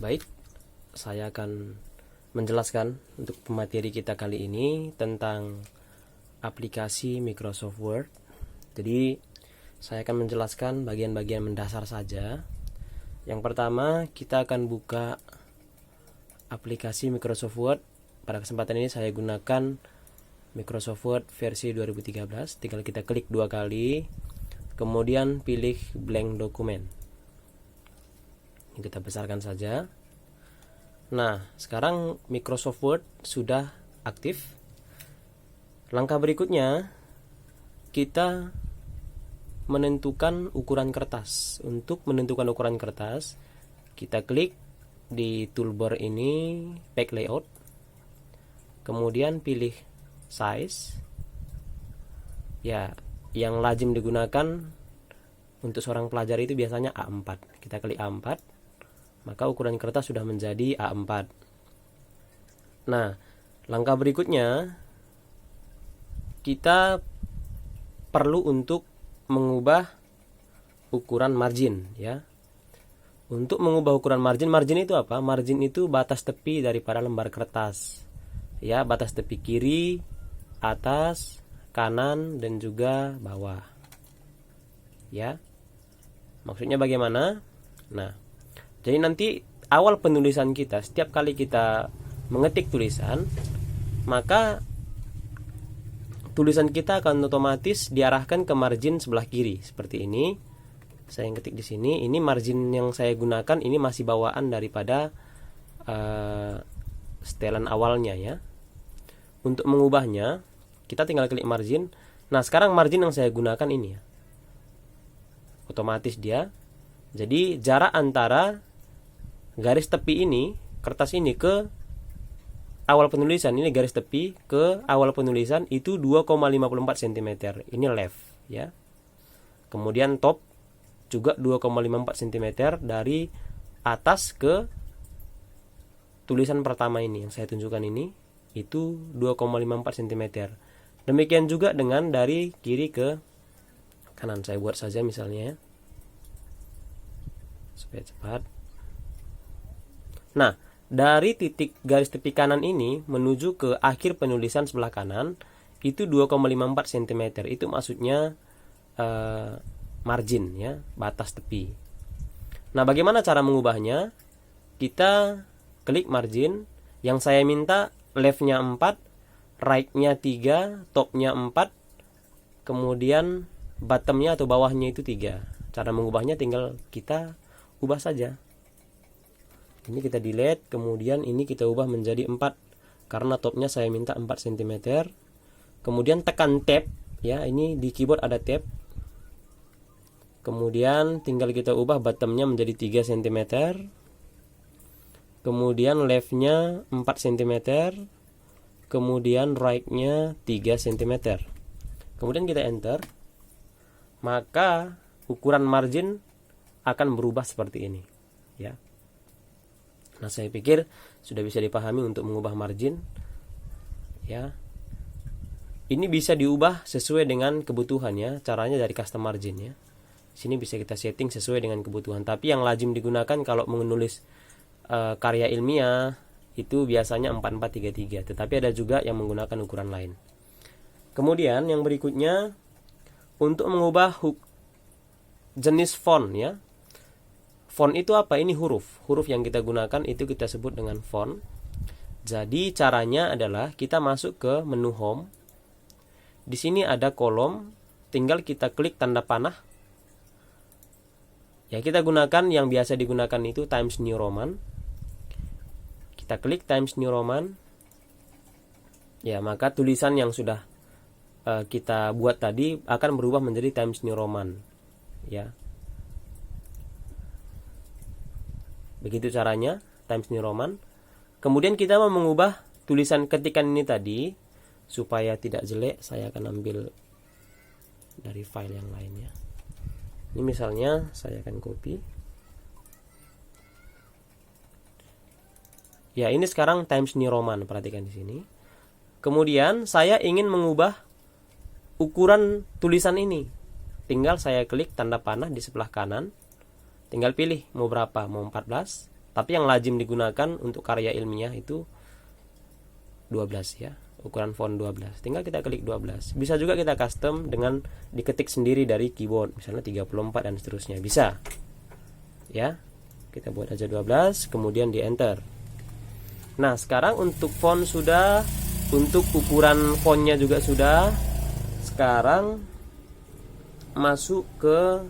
Baik, saya akan menjelaskan untuk pemateri kita kali ini tentang aplikasi Microsoft Word. Jadi, saya akan menjelaskan bagian-bagian mendasar saja. Yang pertama, kita akan buka aplikasi Microsoft Word. Pada kesempatan ini saya gunakan Microsoft Word versi 2013. Tinggal kita klik 2 kali, kemudian pilih blank dokumen. Kita besarkan saja. Nah, sekarang Microsoft Word sudah aktif. Langkah berikutnya, kita menentukan ukuran kertas. Untuk menentukan ukuran kertas, kita klik di toolbar ini, Pack Layout, kemudian pilih Size. Ya, yang lazim digunakan untuk seorang pelajar itu biasanya A4. Kita klik A4, maka ukuran kertas sudah menjadi A4. Nah, langkah berikutnya kita perlu untuk mengubah ukuran margin, ya. Untuk mengubah ukuran margin itu apa? Margin itu batas tepi daripada lembar kertas. Ya, batas tepi kiri, atas, kanan, dan juga bawah. Ya. Maksudnya bagaimana? Nah, jadi nanti awal penulisan kita, setiap kali kita mengetik tulisan, maka tulisan kita akan otomatis diarahkan ke margin sebelah kiri seperti ini. Saya ketik di sini, ini margin yang saya gunakan ini masih bawaan daripada setelan awalnya, ya. Untuk mengubahnya, kita tinggal klik margin. Nah, sekarang margin yang saya gunakan ini, ya. Otomatis dia. Jadi jarak antara garis tepi ini, kertas ini ke awal penulisan, ini garis tepi ke awal penulisan itu 2,54 cm. Ini left, ya. Kemudian top juga 2,54 cm dari atas ke tulisan pertama ini yang saya tunjukkan ini, itu 2,54 cm. Demikian juga dengan dari kiri ke kanan. Saya buat saja misalnya, ya, supaya cepat. Nah, dari titik garis tepi kanan ini menuju ke akhir penulisan sebelah kanan itu 2,54 cm. Itu maksudnya margin, ya, batas tepi. Nah, bagaimana cara mengubahnya? Kita klik margin. Yang saya minta leftnya 4, right-nya 3, top-nya 4, kemudian bottom-nya atau bawahnya itu 3. Cara mengubahnya tinggal kita ubah saja. Ini kita delete, kemudian ini kita ubah menjadi 4 karena topnya saya minta 4 cm. Kemudian tekan tab, ya, ini di keyboard ada tab. Kemudian tinggal kita ubah bottomnya menjadi 3 cm. Kemudian leftnya 4 cm. Kemudian right-nya 3 cm. Kemudian kita enter. Maka ukuran margin akan berubah seperti ini, ya. Nah, saya pikir sudah bisa dipahami untuk mengubah margin, ya. Ini bisa diubah sesuai dengan kebutuhan, ya. Caranya dari custom margin, ya. Sini bisa kita setting sesuai dengan kebutuhan. Tapi yang lazim digunakan kalau menulis karya ilmiah itu biasanya 4433. Tetapi ada juga yang menggunakan ukuran lain. Kemudian yang berikutnya, untuk mengubah jenis font, ya. Font itu apa? Ini huruf. Huruf yang kita gunakan itu kita sebut dengan font. Jadi caranya adalah kita masuk ke menu home. Di sini ada kolom, tinggal kita klik tanda panah. Ya, kita gunakan yang biasa digunakan itu Times New Roman. Kita klik Times New Roman. Ya, maka tulisan yang sudah kita buat tadi akan berubah menjadi Times New Roman, ya. Begitu caranya Times New Roman. Kemudian kita mau mengubah tulisan ketikan ini tadi supaya tidak jelek, saya akan ambil dari file yang lainnya. Ini misalnya saya akan copy. Ya, ini sekarang Times New Roman, perhatikan di sini. Kemudian saya ingin mengubah ukuran tulisan ini. Tinggal saya klik tanda panah di sebelah kanan. Tinggal pilih mau berapa, mau 14, Tapi yang lazim digunakan untuk karya ilmiah itu 12 ya, ukuran font 12. Tinggal kita klik 12. Bisa juga kita custom dengan diketik sendiri dari keyboard, misalnya 34 dan seterusnya. Bisa. Ya. Kita buat aja 12, kemudian di enter. Nah, sekarang untuk font sudah, untuk ukuran fontnya juga sudah. Sekarang masuk ke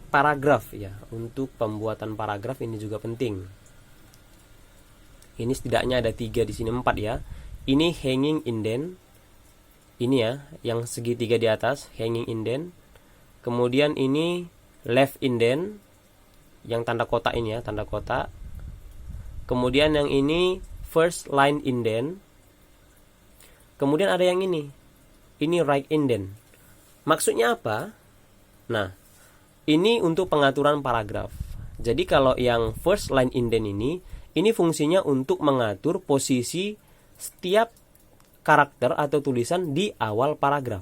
paragraf ya. Untuk pembuatan paragraf ini juga penting. Ini setidaknya ada 3, di sini 4 ya. Ini hanging indent. Ini ya, yang segitiga di atas, hanging indent. Kemudian ini left indent, yang tanda kotak ini ya, tanda kotak. Kemudian yang ini first line indent. Kemudian ada yang ini right indent. Maksudnya apa? Nah, ini untuk pengaturan paragraf. Jadi kalau yang first line indent ini fungsinya untuk mengatur posisi setiap karakter atau tulisan di awal paragraf.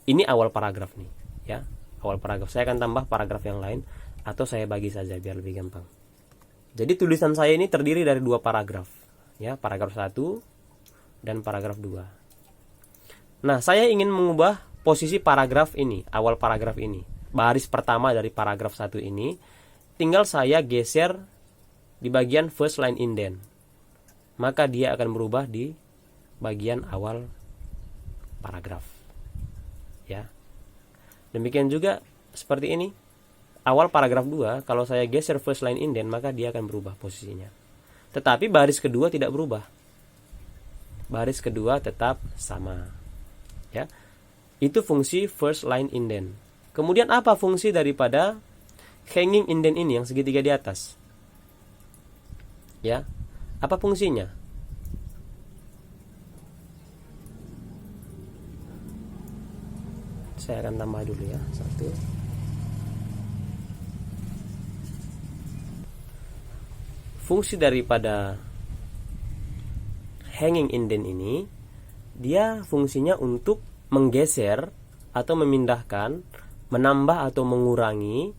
Ini awal paragraf nih, ya. Awal paragraf. Saya akan tambah paragraf yang lain atau saya bagi saja biar lebih gampang. Jadi tulisan saya ini terdiri dari 2 paragraf, ya, paragraf 1 dan paragraf 2. Nah, saya ingin mengubah posisi paragraf ini, awal paragraf ini. Baris pertama dari paragraf 1 ini tinggal saya geser di bagian first line indent, maka dia akan berubah di bagian awal paragraf ya. Demikian juga seperti ini, awal paragraf 2, kalau saya geser first line indent maka dia akan berubah posisinya. Tetapi baris kedua tidak berubah, baris kedua tetap sama ya. Itu fungsi first line indent. Kemudian apa fungsi daripada hanging indent ini yang segitiga di atas? Ya, apa fungsinya? Saya akan tambah dulu ya, 1. Fungsi daripada hanging indent ini, dia fungsinya untuk menggeser atau memindahkan, menambah atau mengurangi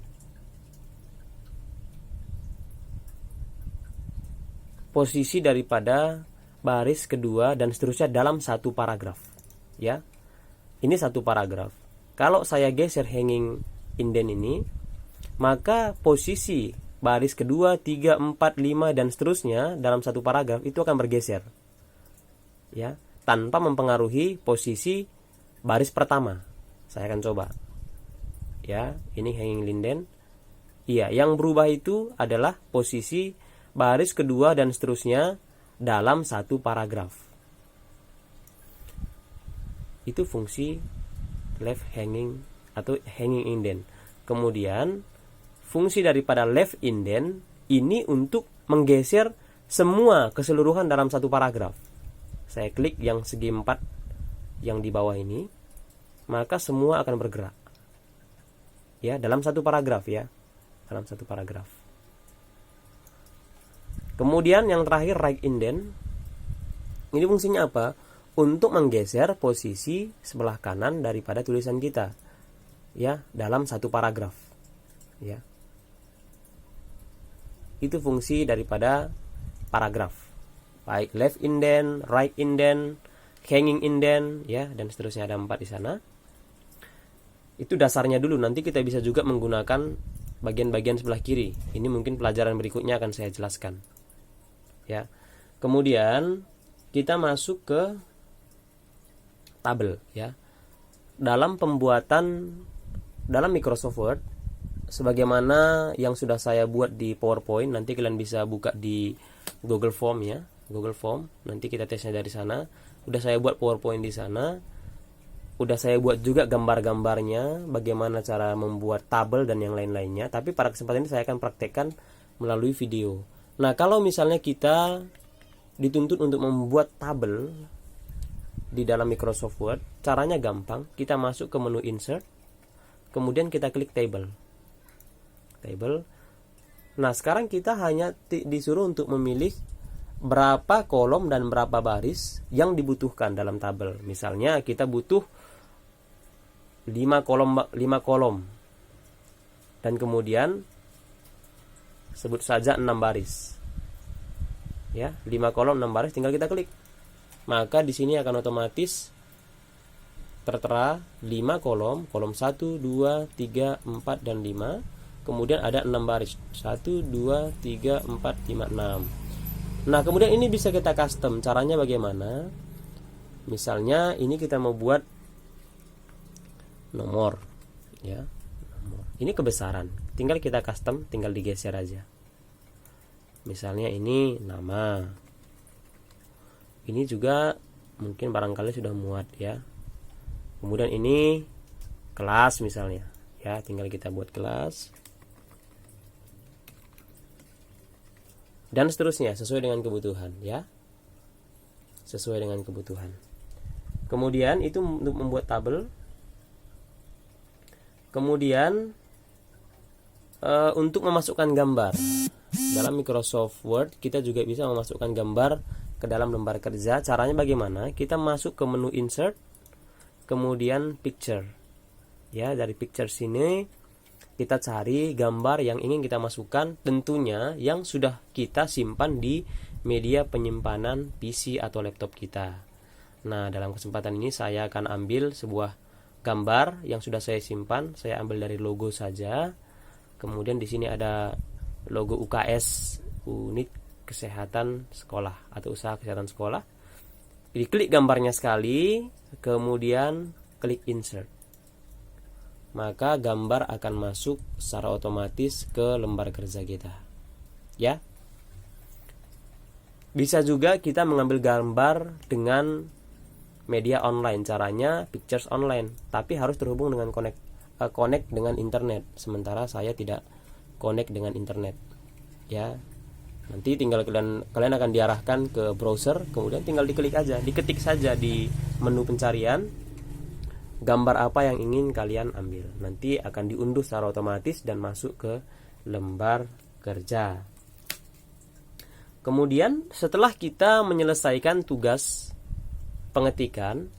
posisi daripada baris kedua dan seterusnya dalam satu paragraf ya. Ini satu paragraf. Kalau saya geser hanging indent ini, maka posisi baris kedua, 3, 4, 5 dan seterusnya dalam satu paragraf itu akan bergeser ya, tanpa mempengaruhi posisi baris pertama. Saya akan coba ya. Ini hanging indent. Iya, yang berubah itu adalah posisi baris kedua dan seterusnya dalam satu paragraf. Itu fungsi left hanging atau hanging indent. Kemudian fungsi daripada left indent ini untuk menggeser semua keseluruhan dalam satu paragraf. Saya klik yang segi 4 yang di bawah ini, maka semua akan bergerak ya, dalam satu paragraf ya, dalam satu paragraf. Kemudian yang terakhir right indent. Ini fungsinya apa? Untuk menggeser posisi sebelah kanan daripada tulisan kita ya, dalam satu paragraf ya. Itu fungsi daripada paragraf, baik left indent, right indent, hanging indent ya, dan seterusnya. Ada 4 di sana. Itu dasarnya dulu, nanti kita bisa juga menggunakan bagian-bagian sebelah kiri. Ini mungkin pelajaran berikutnya akan saya jelaskan ya. Kemudian kita masuk ke tabel ya. Dalam pembuatan dalam Microsoft Word, sebagaimana yang sudah saya buat di PowerPoint, nanti kalian bisa buka di Google Form ya, Google Form. Nanti kita tesnya dari sana. Udah saya buat PowerPoint di sana. Udah saya buat juga gambar-gambarnya, bagaimana cara membuat tabel dan yang lain-lainnya. Tapi pada kesempatan ini saya akan praktekkan melalui video. Nah, kalau misalnya kita dituntut untuk membuat tabel di dalam Microsoft Word, caranya gampang. Kita masuk ke menu Insert, kemudian kita klik Table. Nah, sekarang kita hanya disuruh untuk memilih berapa kolom dan berapa baris yang dibutuhkan dalam tabel. Misalnya kita butuh 5 kolom dan kemudian sebut saja 6 baris. Ya, 5 kolom 6 baris, tinggal kita klik. Maka di sini akan otomatis tertera 5 kolom, kolom 1, 2, 3, 4 dan 5. Kemudian ada 6 baris. 1 2 3 4 5 6. Nah, kemudian ini bisa kita custom. Caranya bagaimana? Misalnya ini kita mau buat nomor, ya. Nomor. Ini kebesaran. Tinggal kita custom, tinggal digeser aja. Misalnya ini nama. Ini juga mungkin barangkali sudah muat, ya. Kemudian ini kelas misalnya, ya, tinggal kita buat kelas. Dan seterusnya sesuai dengan kebutuhan, ya. Sesuai dengan kebutuhan. Kemudian itu untuk membuat tabel. Kemudian untuk memasukkan gambar. Dalam Microsoft Word kita juga bisa memasukkan gambar ke dalam lembar kerja. Caranya bagaimana? Kita masuk ke menu Insert, kemudian Picture. Ya, dari Picture sini kita cari gambar yang ingin kita masukkan, tentunya yang sudah kita simpan di media penyimpanan PC atau laptop kita. Nah, dalam kesempatan ini saya akan ambil sebuah gambar yang sudah saya simpan. Saya ambil dari logo saja. Kemudian di sini ada logo UKS, Unit Kesehatan Sekolah atau Usaha Kesehatan Sekolah. Diklik gambarnya sekali, kemudian klik Insert. Maka gambar akan masuk secara otomatis ke lembar kerja kita. Ya. Bisa juga kita mengambil gambar dengan media online. Caranya Pictures Online, tapi harus terhubung dengan connect dengan internet. Sementara saya tidak connect dengan internet. Ya. Nanti tinggal kalian akan diarahkan ke browser, kemudian tinggal diklik aja, diketik saja di menu pencarian gambar apa yang ingin kalian ambil. Nanti akan diunduh secara otomatis dan masuk ke lembar kerja. Kemudian setelah kita menyelesaikan tugas pengetikan,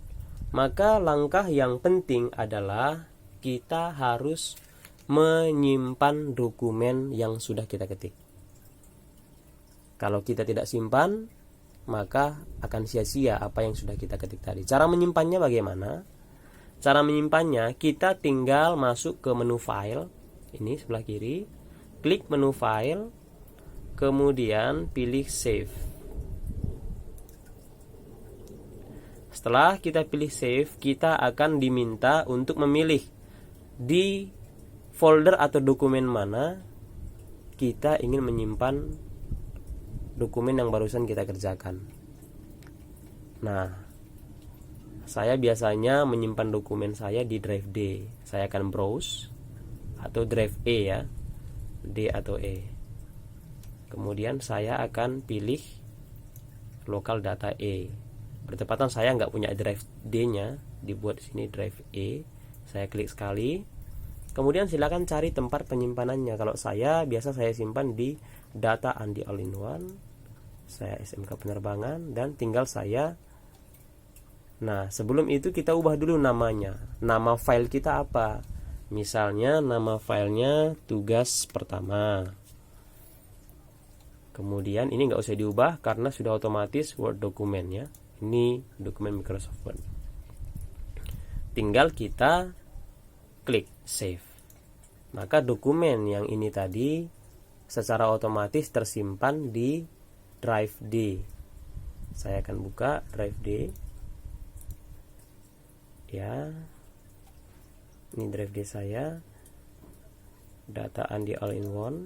maka langkah yang penting adalah kita harus menyimpan dokumen yang sudah kita ketik. Kalau kita tidak simpan, maka akan sia-sia apa yang sudah kita ketik tadi. Cara menyimpannya bagaimana? Cara menyimpannya, kita tinggal masuk ke menu file, ini sebelah kiri, klik menu file, kemudian pilih save. Setelah kita pilih save, kita akan diminta untuk memilih di folder atau dokumen mana kita ingin menyimpan dokumen yang barusan kita kerjakan. Nah, saya biasanya menyimpan dokumen saya di drive D. Saya akan browse atau drive E, ya, D atau E. Kemudian saya akan pilih local data E. Bertepatan saya nggak punya drive D-nya, dibuat di sini drive E. Saya klik sekali. Kemudian silakan cari tempat penyimpanannya. Kalau saya biasa saya simpan di data Andi All-in-One. Saya SMK penerbangan dan tinggal saya. Nah, sebelum itu kita ubah dulu namanya. Nama file kita apa? Misalnya nama filenya tugas pertama. Kemudian ini nggak usah diubah karena sudah otomatis Word dokumen, ya. Ini dokumen Microsoft Word. Tinggal kita klik save. Maka dokumen yang ini tadi secara otomatis tersimpan di drive D. Saya akan buka drive D. Ya. Ini drive D saya. Data Andi All-in-One.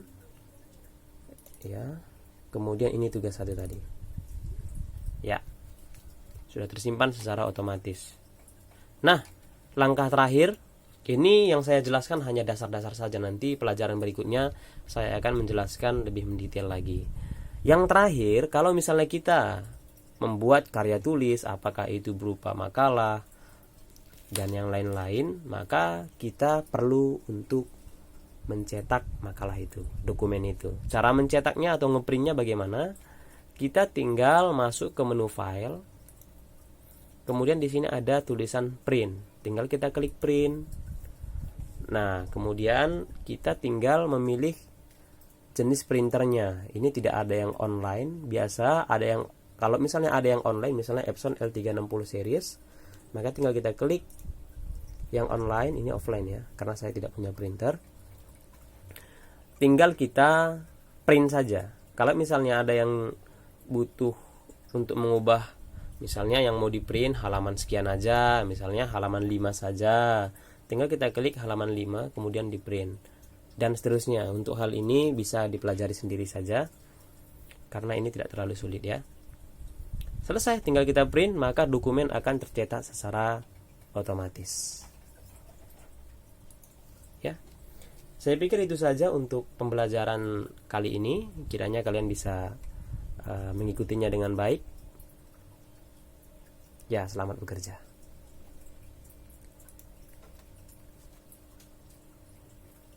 Ya. Kemudian ini tugas satu tadi. Ya. Sudah tersimpan secara otomatis. Nah, langkah terakhir, ini yang saya jelaskan hanya dasar-dasar saja. Nanti pelajaran berikutnya saya akan menjelaskan lebih mendetail lagi. Yang terakhir, kalau misalnya kita membuat karya tulis, apakah itu berupa makalah dan yang lain-lain, maka kita perlu untuk mencetak makalah itu, dokumen itu. Cara mencetaknya atau ngeprintnya bagaimana? Kita tinggal masuk ke menu file. Kemudian di sini ada tulisan print. Tinggal kita klik print. Nah, kemudian kita tinggal memilih jenis printernya. Ini tidak ada yang online. Biasa ada yang, kalau misalnya ada yang online, misalnya Epson L360 series, maka tinggal kita klik yang online. Ini offline ya, karena saya tidak punya printer. Tinggal kita print saja. Kalau misalnya ada yang butuh untuk mengubah, misalnya yang mau di print halaman sekian aja, misalnya halaman 5 saja, tinggal kita klik halaman 5 kemudian di print, dan seterusnya. Untuk hal ini bisa dipelajari sendiri saja karena ini tidak terlalu sulit ya. Selesai, tinggal kita print, maka dokumen akan tercetak secara otomatis ya. Saya pikir itu saja untuk pembelajaran kali ini. Kiranya kalian bisa mengikutinya dengan baik. Ya, selamat bekerja.